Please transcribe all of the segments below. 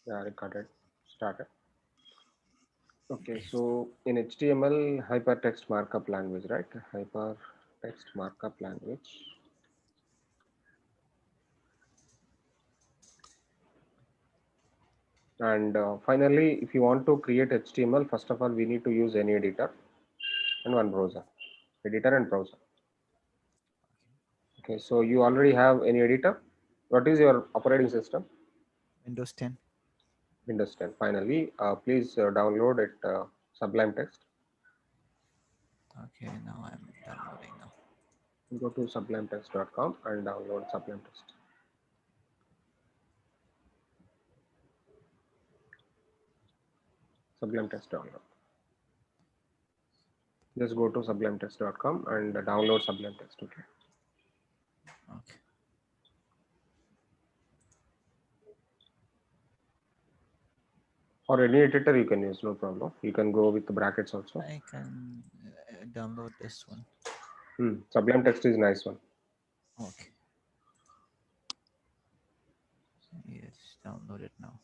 Yeah, recorded. Started. Okay, so in HTML, hypertext markup language, right? Hypertext markup language. And finally, if you want to create HTML, first of all, we need to use any editor and one browser. Editor and browser. Okay, so you already have any editor. What is your operating system? Windows 10. Windows 10. Finally, please download it, Sublime Text. Okay, now I'm downloading now. Go to sublimetext.com and download Sublime Text. Sublime Text download. Just go to sublimetext.com and download Sublime Text. Okay. Okay. Or any editor you can use, no problem. You can go with the brackets also. I can download this one. Sublime Text is nice one. Okay. Yes, download it now.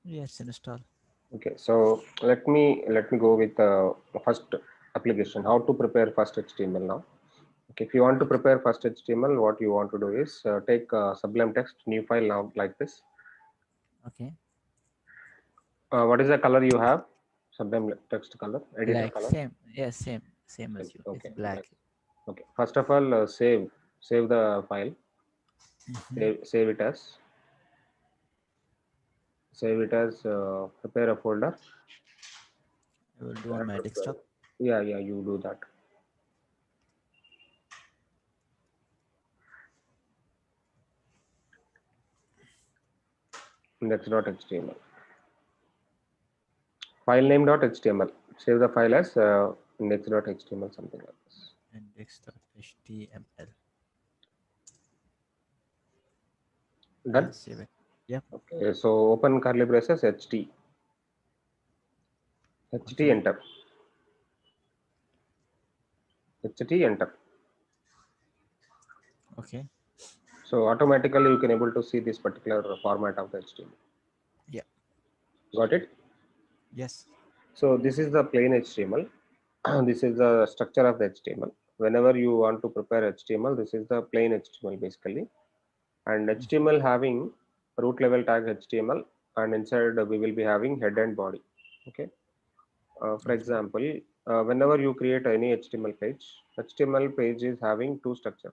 Yes, install. Okay, so let me go with the first application. How to prepare first HTML now. Okay, if you want to Okay. prepare first HTML, what you want to do is take Sublime Text new file now like this. Okay. What is the color you have? Sublime Text color, editor Black. color. Same. Yes, same as you. It's Okay, black. black. Okay. First of all, save the file. Mm-hmm. Save it as prepare a folder. I will do on my desktop. Yeah, you do that. Index.html. File name.html. Save the file as index.html, something like this. Index.html. Done. Yes, save it. Yep. Okay, so open curly braces ht Okay. enter, enter. Okay. So automatically you can able to see this particular format of the HTML. Yeah. Got it? Yes. So this is the plain HTML. This is the structure of the HTML. Whenever you want to prepare HTML, this is the plain HTML basically. And HTML having root level tag HTML, and inside we will be having head and body. Okay. For Okay. example, whenever you create any HTML page is having two structure: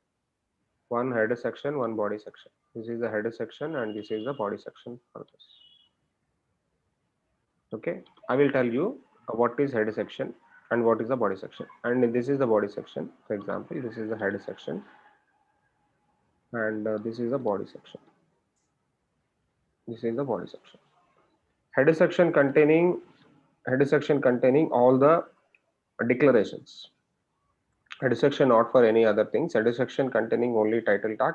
one header section, one body section. This is the header section, and this is the body section for this. Okay, I will tell you what is header section and what is the body section. And this is the body section. For example, this is the header section, and this is the body section. This is the body section. Header section containing all the declarations. Header section not for any other things. Header section containing only title tag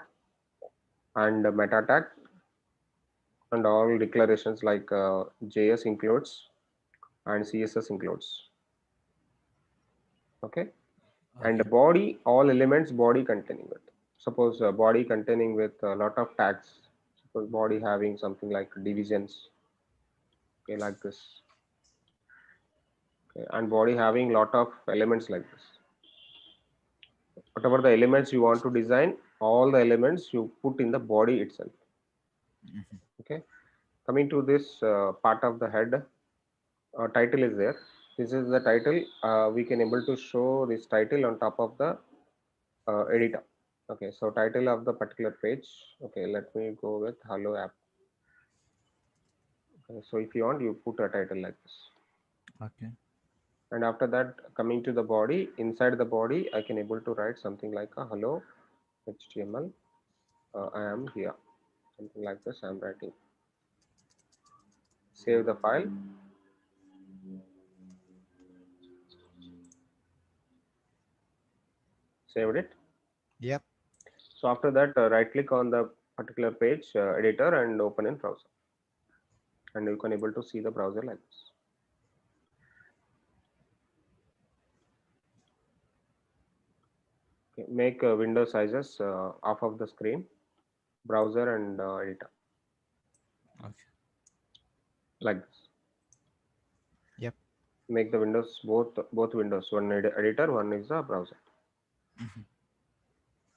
and meta tag, and all declarations like JS includes and CSS includes. Okay, and Okay. body, all elements body containing with. Suppose body containing with a lot of tags. Suppose body having something like divisions, okay, like this, okay, and body having lot of elements like this. Whatever the elements you want to design, all the elements you put in the body itself. Mm-hmm. Okay, coming to this part of the head, title is there. This is the title. We can able to show this title on top of the editor. Okay, so title of the particular page. Okay, let me go with hello app. Okay, so if you want, you put a title like this. Okay. And after that, coming to the body, inside the body, I can able to write something like a hello HTML. I am here, something like this. I'm writing. Save the file. Saved it. Yep. So after that, right click on the particular page editor and open in browser, and you can able to see the browser like this. Okay, make window sizes off of the screen, browser and editor Okay. like this. Yep. Make the windows both windows, one editor, one is the browser. Mhm.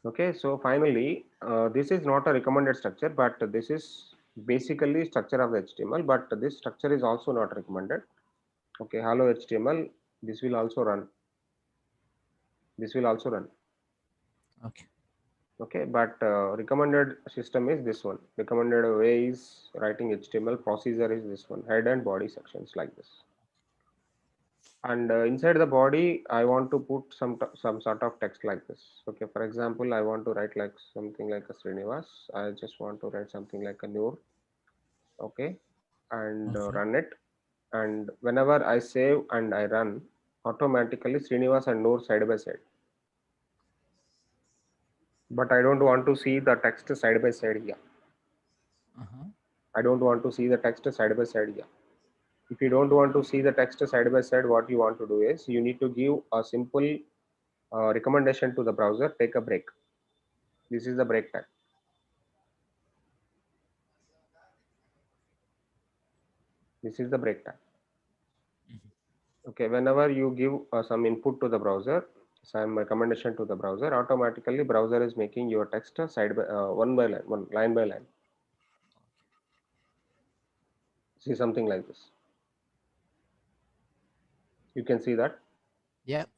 Okay, so finally, this is not a recommended structure, but this is basically structure of the HTML, but this structure is also not recommended. Okay, hello HTML, this will also run. This will also run. Okay. Okay, but recommended system is this one. Recommended way is writing HTML. Procedure is this one. Head and body sections like this. And inside the body, I want to put some sort of text like this. Okay, for example, I want to write like something like a Srinivas. I just want to write something like a Noor. Okay, and Okay. run it. And whenever I save and I run, automatically Srinivas and Noor side by side. But I don't want to see the text side by side here. Uh-huh. I don't want to see the text side by side here. If you don't want to see the text side by side, what you want to do is you need to give a simple recommendation to the browser. Take a break. This is the break tag. This is the break tag. Mhm. Okay, whenever you give some input to the browser, some recommendation to the browser, automatically browser is making your text side by one by line, one line by line. See something like this. You can see that. Yep.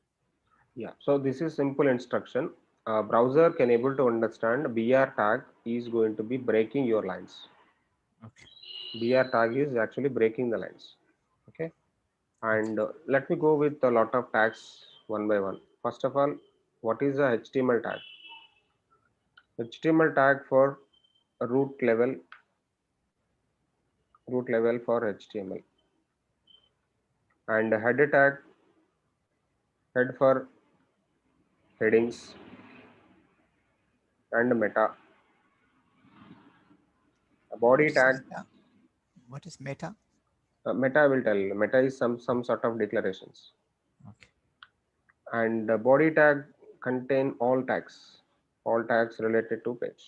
Yeah. So this is simple instruction. Browser can able to understand BR tag is going to be breaking your lines. Okay. BR tag is actually breaking the lines. Okay. Okay. And let me go with a lot of tags one by one. First of all, what is a HTML tag? HTML tag for root level, root level for HTML, and header tag, head for headings, and meta. A What body is tag, meta? What is meta? meta will tell. Meta is some sort of declarations, Okay. and the body tag contain all tags related to page.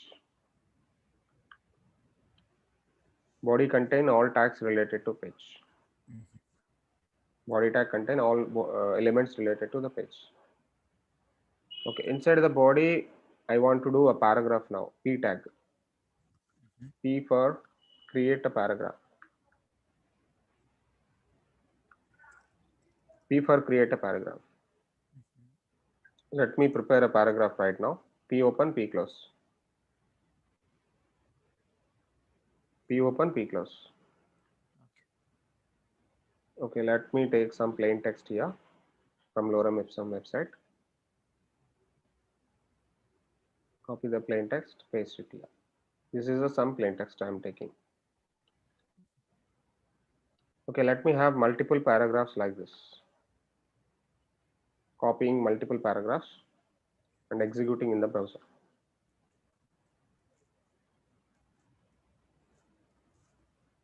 Body contain all tags related to page. Mhm. Body tag contain all elements related to the page. Okay, inside the body, I want to do a paragraph now. P tag. Mhm. P for create a paragraph. P for create a paragraph. Mhm. Let me prepare a paragraph right now. P open, P close. P open, P close. Okay, let me take some plain text here from Lorem Ipsum website. Copy the plain text, paste it here. This is some plain text I am taking. Okay, let me have multiple paragraphs like this. Copying multiple paragraphs and executing in the browser.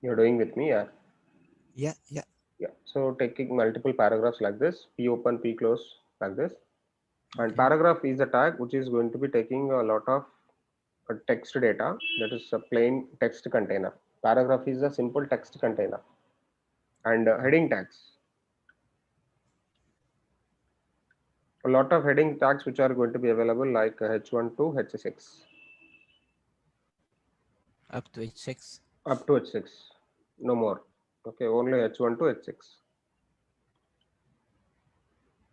You're doing with me, yeah? Yeah. Yeah. Yeah. So taking multiple paragraphs like this, P open, P close like this. And Okay. paragraph is a tag which is going to be taking a lot of text data, that is a plain text container. Paragraph is a simple text container. And heading tags. A lot of heading tags which are going to be available like H1 to H6. Up to H6. Up to H6. No more. Okay, only H1 to H6.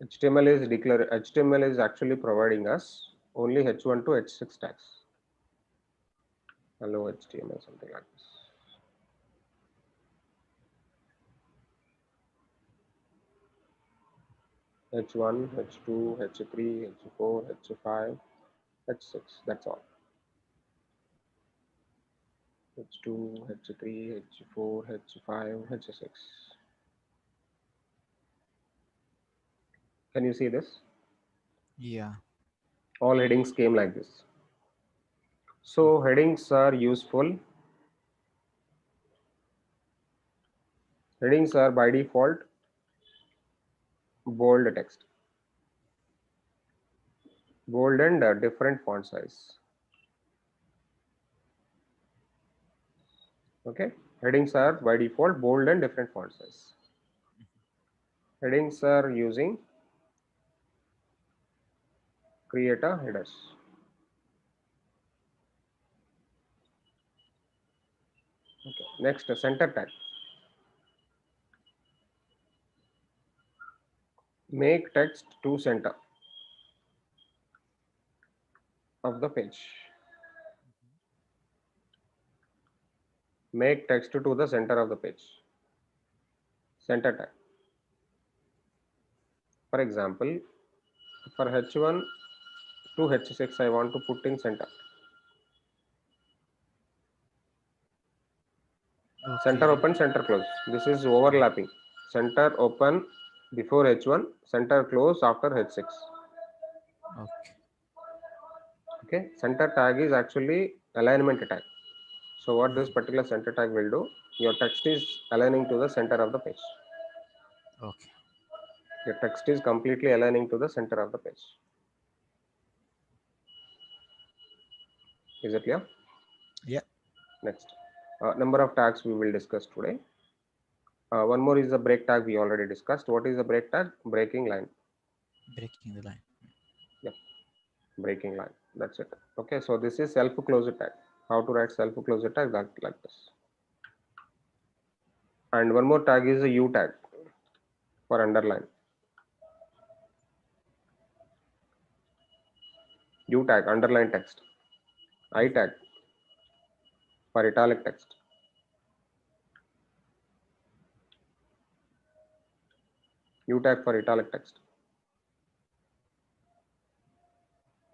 HTML is actually providing us only H1 to H6 tags. Hello HTML, something like this. H1, H2, H3, H4, H5, H6. That's all. H2, H3, H4, H5, H6. Can you see this? Yeah. All headings came like this. So headings are useful. Headings are by default bold text, bold and different font size. Okay, headings are by default bold and different font size. Headings are using create a headers. Okay, next center tag. Make text to center of the page. Make text to the center of the page. Center tag. For example, for H1 to H6, I want to put in center. Center Okay. open, center close. This is overlapping. Center open before H1, center close after H6. Okay. Okay, center tag is actually alignment tag. So what this particular center tag will do, your text is aligning to the center of the page. Okay. Your text is completely aligning to the center of the page. Is it clear? Yeah. Next, number of tags we will discuss today. One more is the break tag we already discussed. What is the break tag? Breaking line. Breaking the line. Yep, breaking line. That's it. Okay, so this is self closure tag. How to write self closure tag? That like this. And one more tag is a U tag for underline. U tag, underline text. I tag for italic text. U tag for italic text.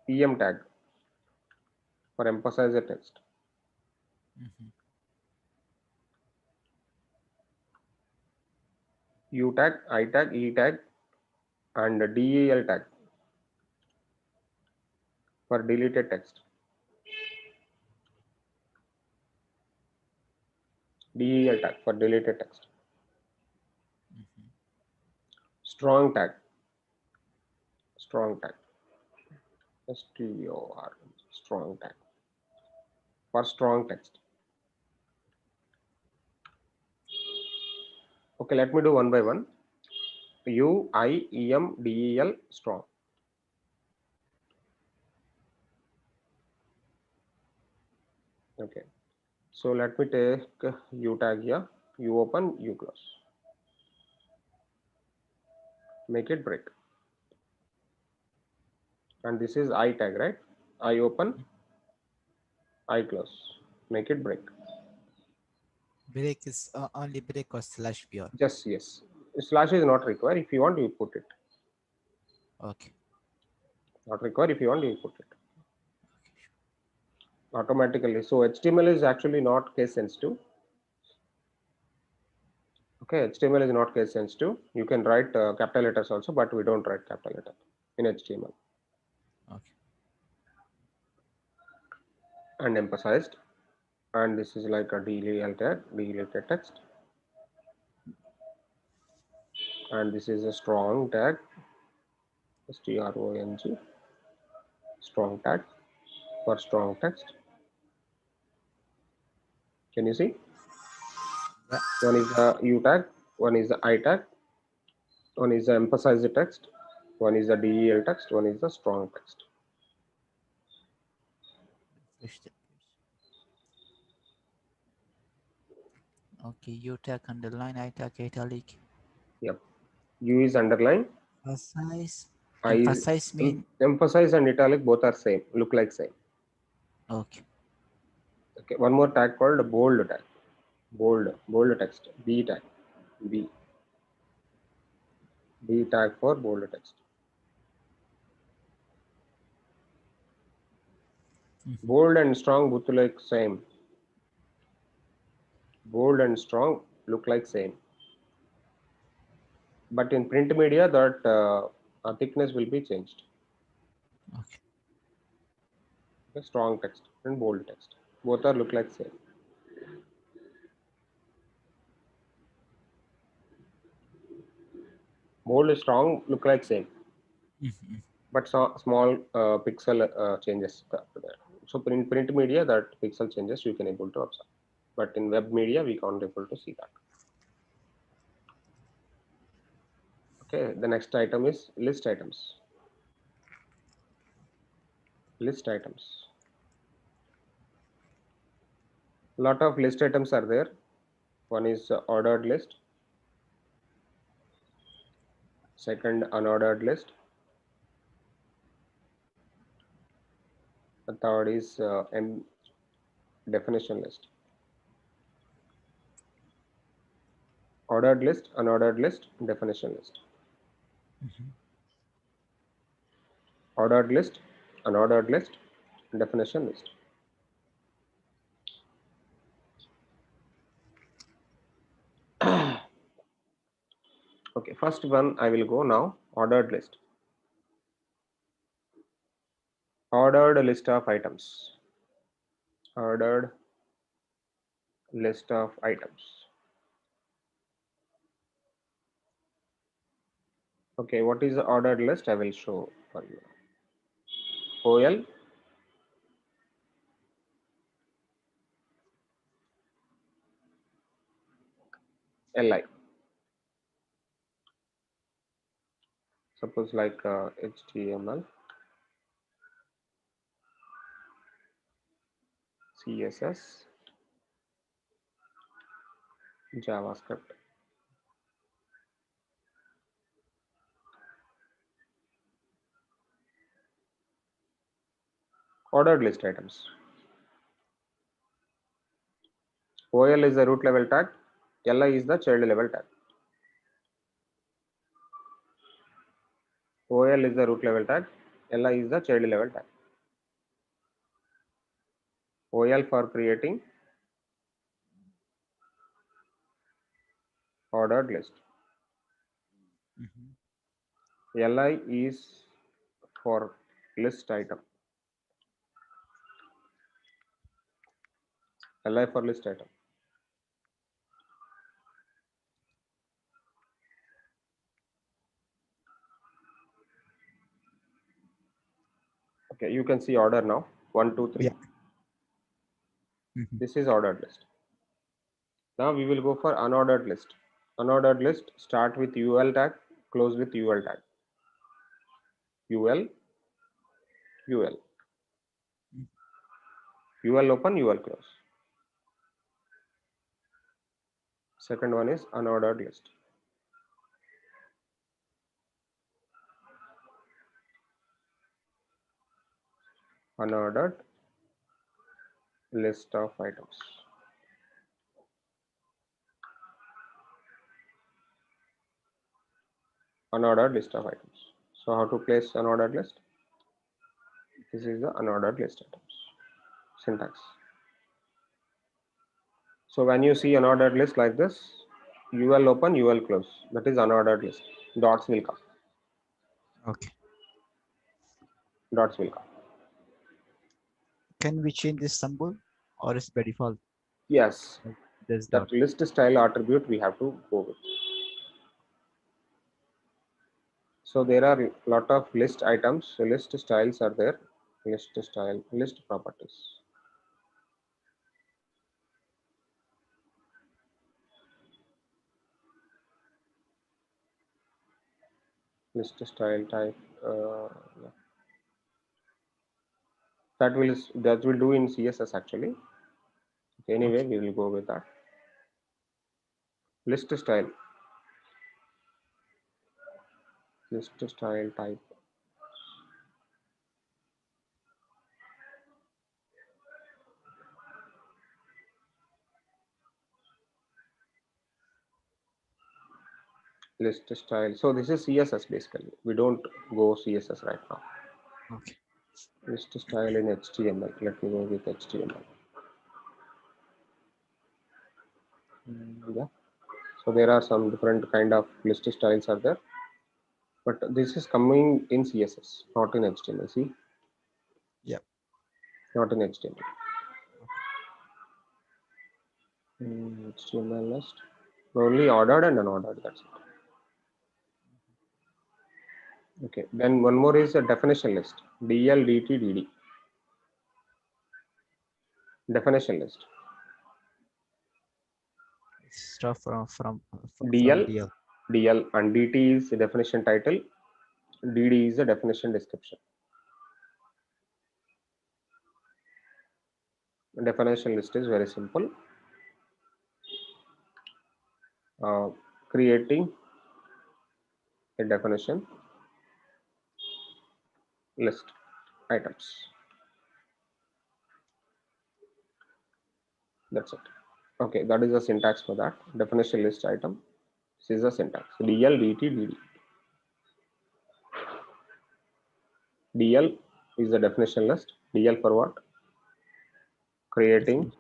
EM tag for emphasize the text. Mm-hmm. U tag, I tag, E tag, and DEL tag for deleted text. DEL tag for deleted text. Mm-hmm. Strong tag. Strong tag. STOR. Strong tag for strong text. Okay, let me do one by one. U, I, EM, DEL, strong. Okay, so let me take U tag here. U open, U close. Make it break. And this is I tag, right? I open, I close. Make it break. Break is only break or slash pure. Just yes. Slash is not required. If you want, you put it. Okay. Not required. If you want, you put it Okay. automatically. So HTML is actually not case sensitive. Okay, HTML is not case sensitive. You can write capital letters also, but we don't write capital letter in HTML. Okay. And emphasized. And this is like a DEL tag, deleted text. And this is a strong tag, strong, strong tag for strong text. Can you see? Yeah. One is the U tag, one is the I tag, one is the emphasized text, one is the DEL text, one is the strong text. Refresh the page. Okay. U tag underline, I tag italic. Yep. U is underline, Emphasize. I is Emphasize mean. emphasize and italic both are same, look like same. Okay. Okay, one more tag called bold tag. Bold text. B tag. B. B tag for bold text. Mm-hmm. Bold and strong both like same. Bold and strong look like same. But in print media, that thickness will be changed. Okay. Okay, strong text and bold text. Both are look like same. Bold and strong look like same, Mhm. but small pixel changes after that. So in print media, that pixel changes you can able to observe, but in web media we can't able to see that. Okay, the next item is list items. List items. Lot of list items are there. One is ordered list, second unordered list, the third is definition list. Ordered list, unordered list, definition list. Mhm. Ordered list, unordered list, definition list. Okay, first one I will go now. Ordered list. Ordered list of items. Ordered list of items. Okay, what is the ordered list? I will show for you. OL, LI. Suppose like HTML, CSS, JavaScript. Ordered list items. OL is the root level tag, LI is the child level tag. OL is the root level tag, LI is the child level tag. OL for creating ordered list. Mhm. LI is for list item. LI for list item. Okay, you can see order now. 1, 2, 3. Yeah. Mhm. This is ordered list. Now we will go for unordered list. Unordered list start with UL tag, close with UL tag. UL, UL. Mhm. UL open, UL close. Second one is unordered list. Unordered list of items. Unordered list of items. So how to place unordered list? This is the unordered list items. Syntax. So when you see unordered list like this, UL open, UL close. That is unordered list. Dots will come. Okay. Dots will come. Can we change this symbol or is by default Yes, like this dot? that list style attribute we have to go with. So there are a lot of list items. List styles are there. List style, list properties. List style type. Yeah. That will do in CSS actually. Anyway, Okay. we will go with that. List style. List style type. List style. So this is CSS basically. We don't go CSS right now. Okay. List style in HTML. Let me go with HTML. Yeah. So there are some different kind of list styles are there, but this is coming in CSS, not in HTML. See, Yep. not in HTML. HTML list, only ordered and unordered, that's it. Okay, then one more is a definition list, DL, DT, DD. Definition list, Stuff from DL, DL. DL and DT is the definition title, DD is the definition description. Definition list is very simple. Creating a definition list items. That's it. Okay, that is the syntax for that. Definition list item. This is the syntax. DL, DT, DD. DL is the definition list. DL for what? Creating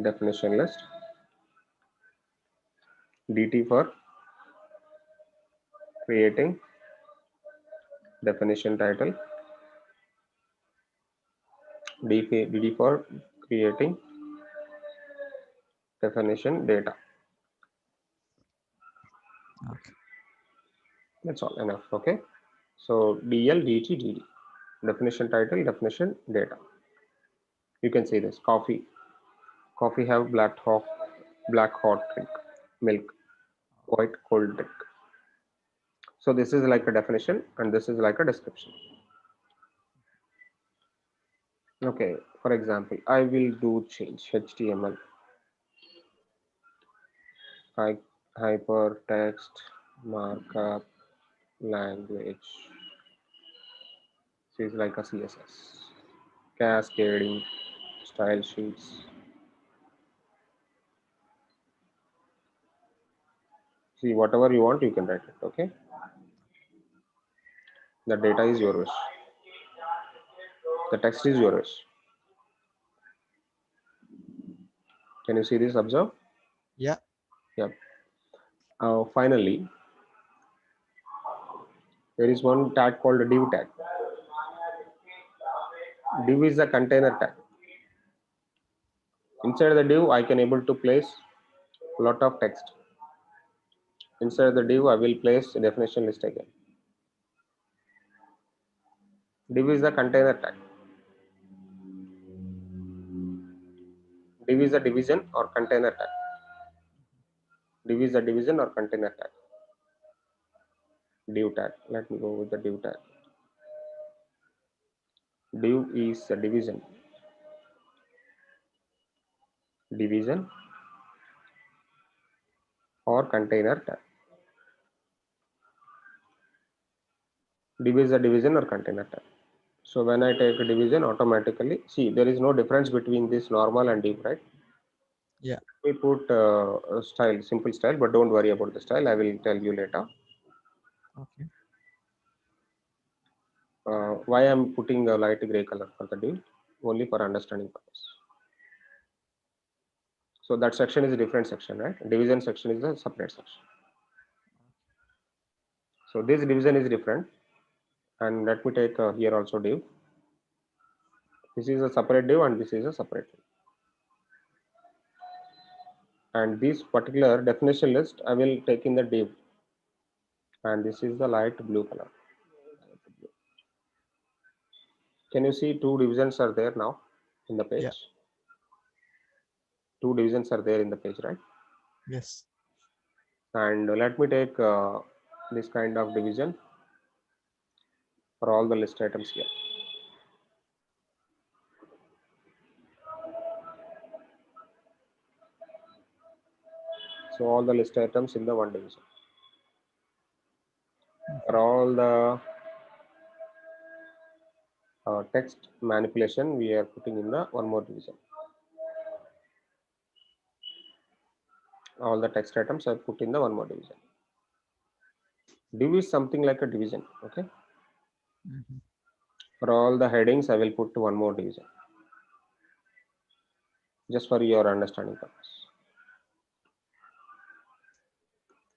definition list. DT for creating definition title. DD for creating definition data. Okay. That's all enough. Okay. So DL, DT, DD. Definition title, definition data. You can see this coffee. Coffee have black hot drink, milk, white cold drink. So this is like a definition and this is like a description. Okay, for example, I will do change HTML, hypertext markup language. This is like a CSS, cascading style sheets. See, whatever you want, you can write it. Okay, the data is your wish. The text is your wish. Can you see this? Observe. Yeah. Yep. Finally, there is one tag called a div tag. Div is a container tag. Inside the div, I can able to place a lot of text. Inside the div, I will place a definition list again. Div is the container tag. Div is a division or container tag. Div is a division or container tag. Div tag. Let me go with the div tag. Div is a division. Division or container tag. Div is a division or container tag. So when I take a division, automatically, see, there is no difference between this normal and div, right? Yeah. We put a style, simple style, but don't worry about the style. I will tell you later. Okay. Why I'm putting a light gray color for the div, only for understanding purpose. So that section is a different section, right? Division section is a separate section. So this division is different. And let me take here also div. This is a separate div and this is a separate div. And this particular definition list, I will take in the div. And this is the light blue color. Can you see two divisions are there now in the page? Yeah. Two divisions are there in the page, right? Yes. And let me take this kind of division for all the list items here. So all the list items in the one division. For all the text manipulation, we are putting in the one more division. All the text items I put in the one more division. Div is something like a division, okay? For all the headings, I will put one more division. Just for your understanding purpose.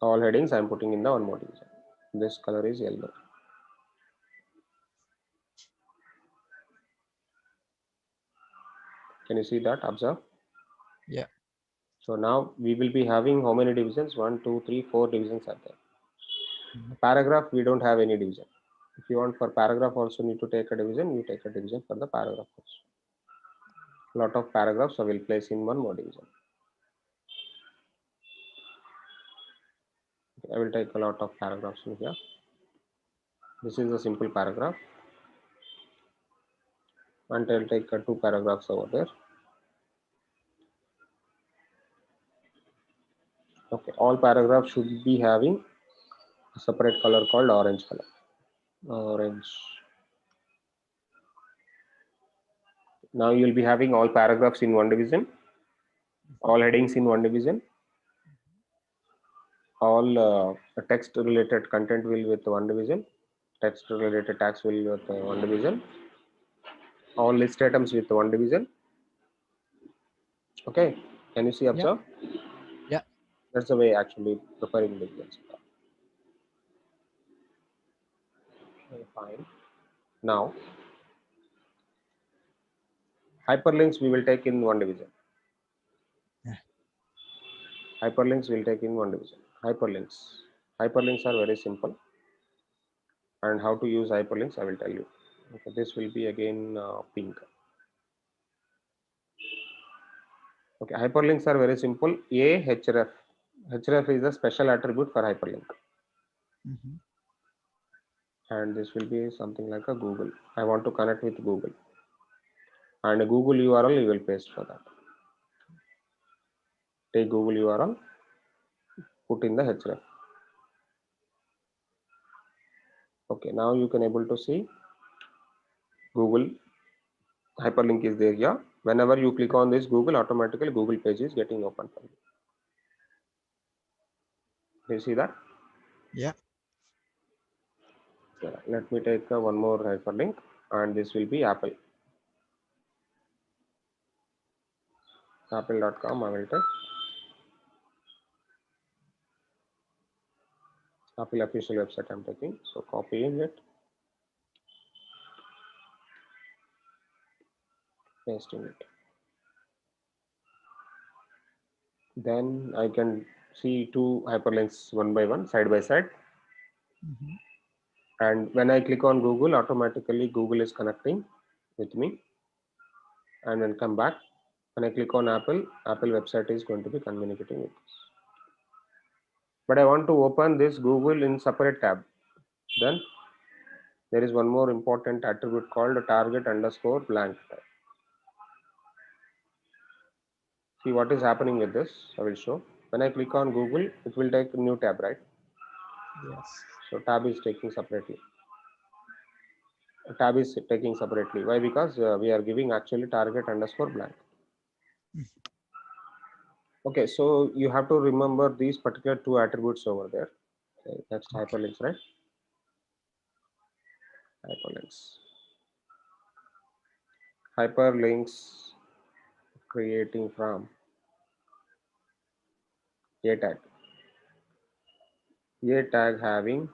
All headings I am putting in the one more division. This color is yellow. Can you see that? Observe. Yeah. So now we will be having how many divisions? 1, 2, 3, 4 divisions are there. Mhm. Paragraph, we don't have any division. If you want for paragraph also need to take a division, you take a division for the paragraph also. Lot of paragraphs I will place in one more division. I will take a lot of paragraphs in here. This is a simple paragraph, and I'll take two paragraphs over there. Okay, all paragraphs should be having a separate color called orange color. Orange. Now you will be having all paragraphs in one division, all headings in one division, all text related content will with one division, text related tags will with one division, all list items with one division. Okay, can you see, Yeah. observe? Yeah. That's the way actually preparing divisions. Okay, fine. Now hyperlinks we will take in one division. Yeah. Hyperlinks will take in one division. Hyperlinks are very simple, and how to use hyperlinks I will tell you. Okay, this will be again pink. Okay, hyperlinks are very simple. Href is a special attribute for hyperlink, Mm-hmm. and this will be something like a Google. I want to connect with Google, and a Google URL you will paste for that. Take Google URL, put in the href. Okay, now you can able to see Google hyperlink is there here. Whenever you click on this Google, automatically Google page is getting open for you. Do you see that? Yeah. Yeah, let me take one more hyperlink, and this will be Apple. Apple.com I will take. Apple official website I'm taking. So copying it, pasting it. Then I can see two hyperlinks one by one, side by side. Mm-hmm. And when I click on Google, automatically Google is connecting with me. And then come back. When I click on Apple, Apple website is going to be communicating with us. But I want to open this Google in separate tab. Then there is one more important attribute called target underscore blank. See what is happening with this. I will show. When I click on Google, it will take a new tab, right? Yes. So tab is taking separately. Tab is taking separately. Why? Because we are giving actually target underscore blank. Okay, so you have to remember these particular two attributes over there. Okay, next hyperlinks, right? Hyperlinks. Hyperlinks creating from a tag. A tag having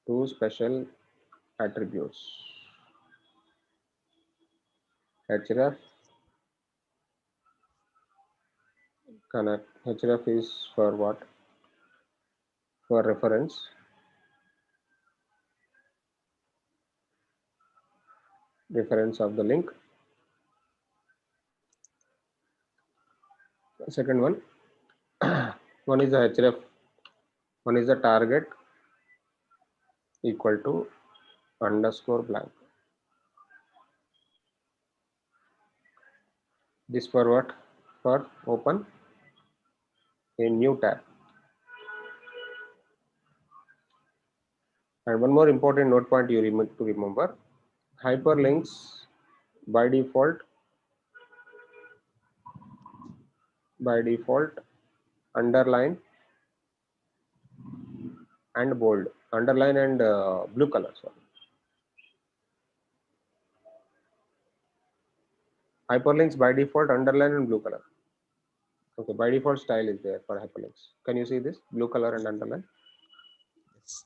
two special attributes. Href connect. Href is for what? For reference. Reference of the link. Second one, one is the href, one is the target equal to underscore blank. This for what? For open a new tab. And one more important note point you need to remember: hyperlinks by default underline and bold, underline and blue color. Sorry. Hyperlinks by default underline and blue color. Okay, by default style is there for hyperlinks. Can you see this blue color and underline? Yes.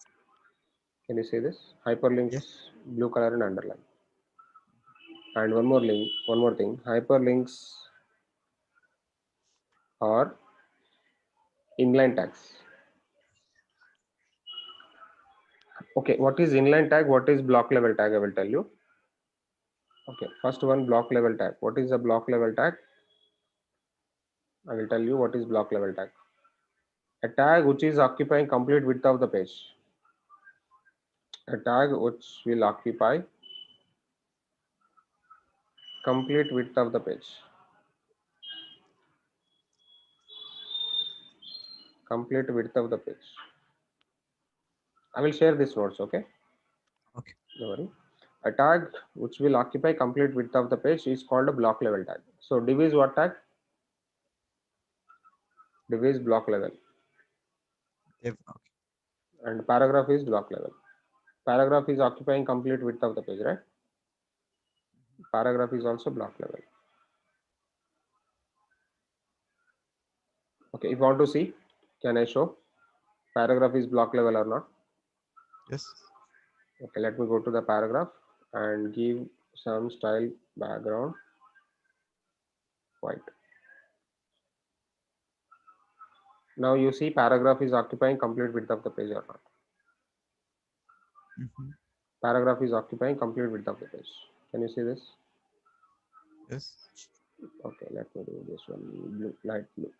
Can you see this Yeah. hyperlinks blue color and underline? And one more thing, hyperlinks are inline tags. Okay, what is inline tag? What is block level tag? I will tell you. Okay, first one, block level tag. What is a block level tag? I will tell you what is block level tag. A tag which is occupying complete width of the page. A tag which will occupy complete width of the page. Complete width of the page. I will share this notes, okay? Okay. Don't worry. A tag which will occupy complete width of the page is called a block level tag. So div is what tag? Div is block level. Div. Okay. And paragraph is block level. Paragraph is occupying complete width of the page, right? Paragraph is also block level. Okay, if you want to see, can I show paragraph is block level or not? Yes. Okay, let me go to the paragraph and give some style background white. Now you see paragraph is occupying complete width of the page or not? Paragraph is occupying complete width of the page. Can you see this? Yes. Okay, let me do this one, blue, light blue,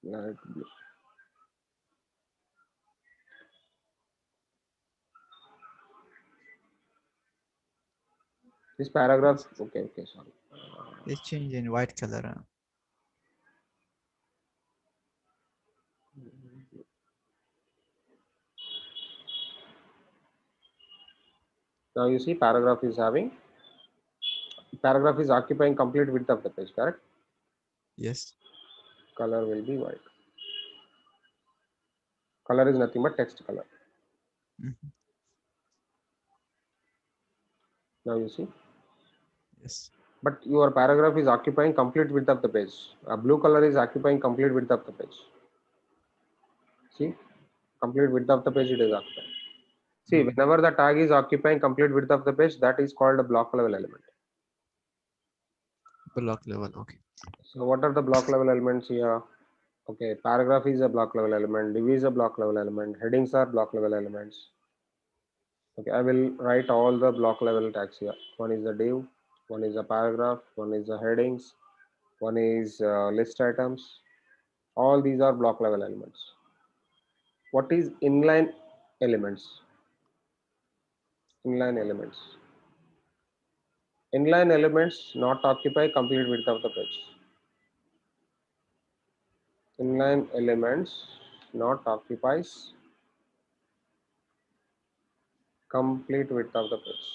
light blue. This paragraph, okay, sorry. They change in white color. Now you see paragraph is occupying complete width of the page, correct? Yes. Color will be white. Color is nothing but text color. Now you see. Yes. But your paragraph is occupying complete width of the page. A blue color is occupying complete width of the page. See, complete width of the page it is occupying. See, whenever the tag is occupying complete width of the page, that is called a block level element. Block level. Okay. So what are the block level elements here? Okay, paragraph is a block level element, div is a block level element, headings are block level elements. Okay, I will write all the block level tags here. One is the div, one is a paragraph, one is the headings, one is list items. All these are block level elements. What is inline elements? Inline elements. Inline elements not occupy complete width of the page. Inline elements not occupies complete width of the page.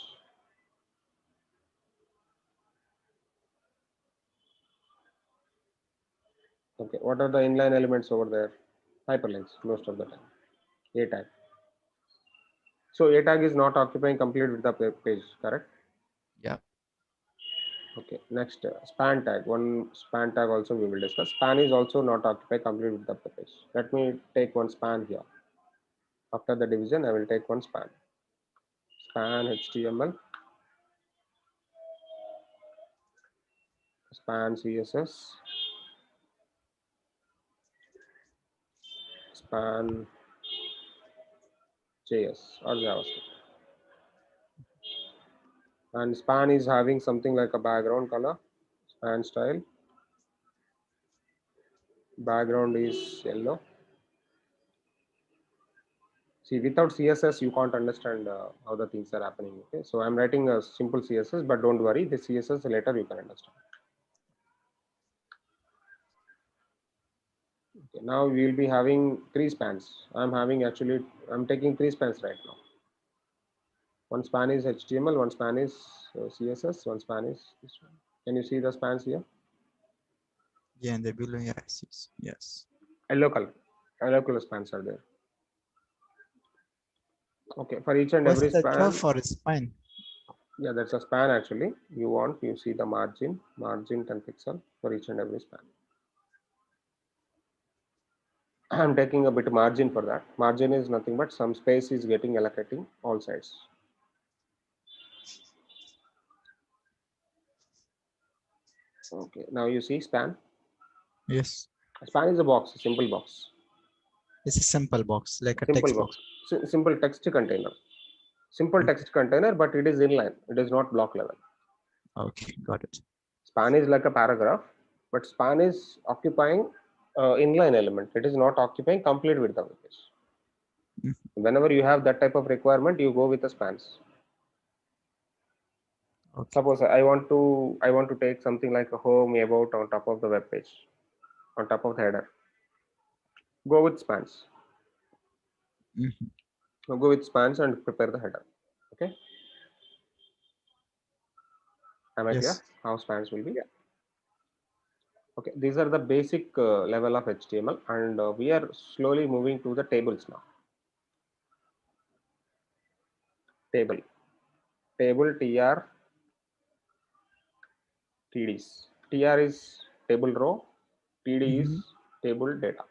Okay, what are the inline elements over there? Hyperlinks most of the time. A tag. So A tag is not occupying complete width of the page, correct? Yeah. Okay, next span tag. One span tag also we will discuss. Span is also not occupy complete width of the page. Let me take one span here. After the division, I will take one span. Span HTML, span CSS, span JS or JavaScript. And span is having something like a background color, span style. Background is yellow. See, without CSS, you can't understand how the things are happening. Okay, so I'm writing a simple CSS, but don't worry, the CSS later you can understand. Okay, now we will be having three spans. I'm taking three spans right now. One span is HTML, one span is CSS, one span is this one. Can you see the spans here? Yeah, and the below, yeah, I see. Yes. Yellow color spans are there. Okay, for each and What's every the span. curve for a span? Yeah, that's a span actually. You see the margin 10 pixel for each and every span. I'm taking a bit of margin for that. Margin is nothing but some space is getting allocating all sides. Okay, now you see span. Yes. Span is a box, a simple box. It's a simple box, like a Simple text box. box. Simple text container. Simple Okay. text container, but it is inline. It is not block level. Okay, got it. Span is like a paragraph, but span is occupying inline element. It is not occupying complete width of the page. Mhm. Whenever you have that type of requirement, you go with the spans. Okay. Suppose I want to take something like a home, about on top of the web page, on top of the header. Go with spans. Mhm. Now go with spans and prepare the header. Okay. Am I clear Yes. how spans will be? Okay, these are the basic level of HTML, and we are slowly moving to the tables now. Table, table, tr, tds. Tr is table row, td is Mhm. table data.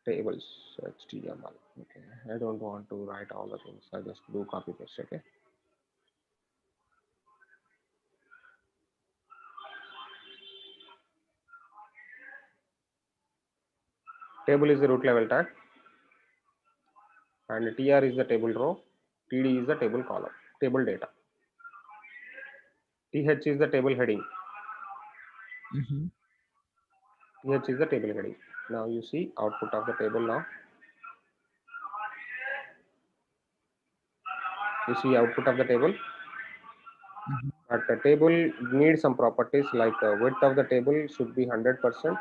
Tables, HTML. Okay, I don't want to write all the things. I just do copy paste. Okay. Table is the root level tag, and tr is the table row, td is the table column, table data. Th is the table heading. Mhm. Th is the table heading. Now you see output of the table now. You see output of the table. Mhm. But the table needs some properties like width of the table should be 100%.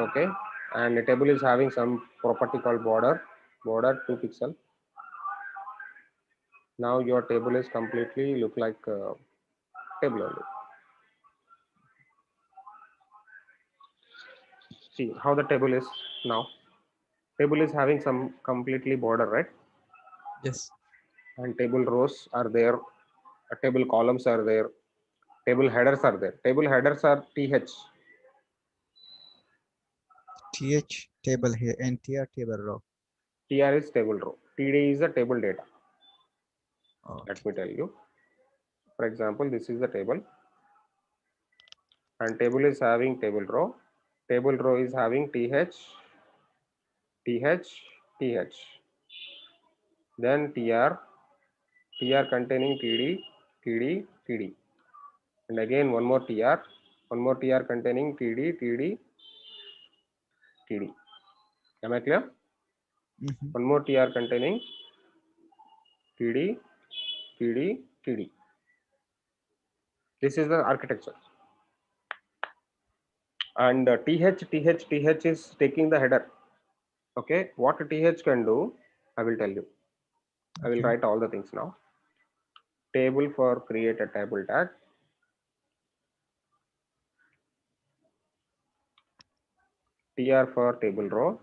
Okay. And the table is having some property called border 2 pixel. Now your table is completely look like table only. See how the table is now. Table is having some completely border, right? Yes. And table rows are there, table columns are there, table headers are there. Table headers are th. TH table here and TR table row. Tr is table row, td is the table data. Let Okay. me tell you. For example, this is the table, and table is having table row. Table row is having th, th, th. Then tr containing td, and again one more tr containing td. Am I clear? Mhm. One more tr containing td, td. This is the architecture. And th is taking the header. Okay, what th can do, I will tell you. I will Okay. write all the things now. Table for create a table tag. Tr for table row.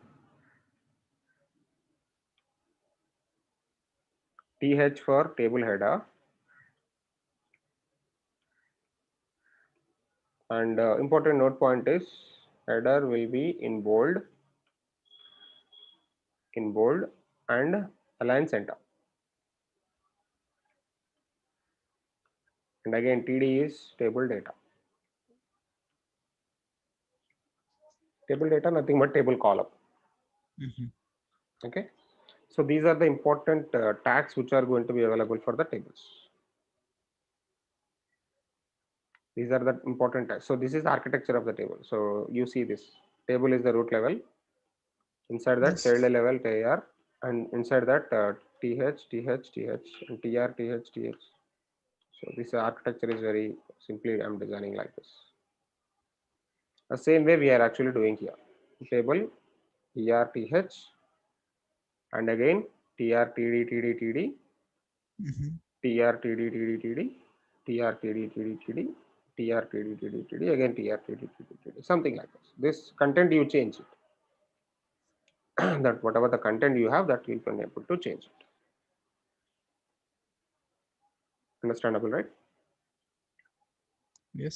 Th for table header. And important note point is header will be in bold and align center. And again, td is table data. Table data, nothing but table column. Mhm. Okay. So these are the important tags which are going to be available for the tables. These are the important tags. So this is architecture of the table. So you see this table is the root level. Inside that Yes. child level tr, and inside that th, and tr, th. So this architecture is very simply I'm designing like this. The same way we are actually doing here. Table trth, and again tr, td, Mhm. td, again tr, something like this. This content you change it. That whatever the content you have, that you can able to change it. Understandable, right? Yes.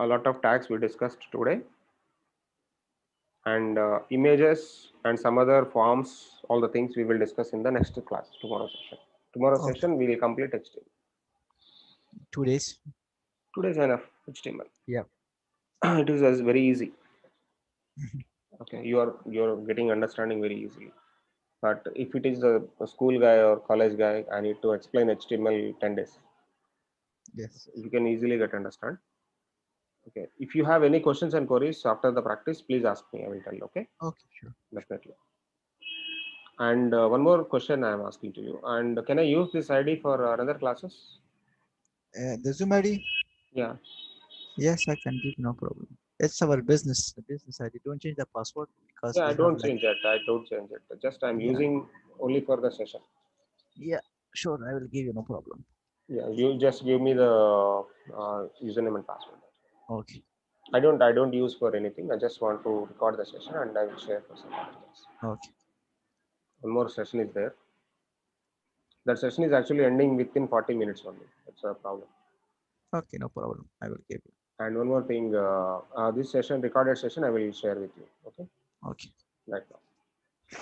A lot of tags we discussed today, and images and some other forms, all the things we will discuss in the next class, tomorrow session. Tomorrow Okay. session we will complete HTML. 2 days. 2 days enough HTML. Yeah. It is as very easy. Okay, you're getting understanding very easily. But if it is a school guy or college guy, I need to explain HTML 10 days. Yes. You can easily get understand. Okay. If you have any questions and queries after the practice, please ask me. I will tell you. Okay. Okay, sure. Definitely. And one more question I am asking to you. And can I use this ID for another classes? The Zoom ID? Yeah. Yes, I can give no problem. It's our business, the business ID. Don't change the password because Yeah, we I have don't like, change it. I don't change it. Just I'm yeah, using only for the session. yeah, sure. I will give you no problem. Yeah, you just give me the username and password. Okay. I don't use for anything. I just want to record the session and I will share for some other things. Okay. One more session is there. That session is actually ending within 40 minutes only. That's a problem. Okay, no problem. I will give you. And one more thing, this session, recorded session, I will share with you. Okay, Okay. right now.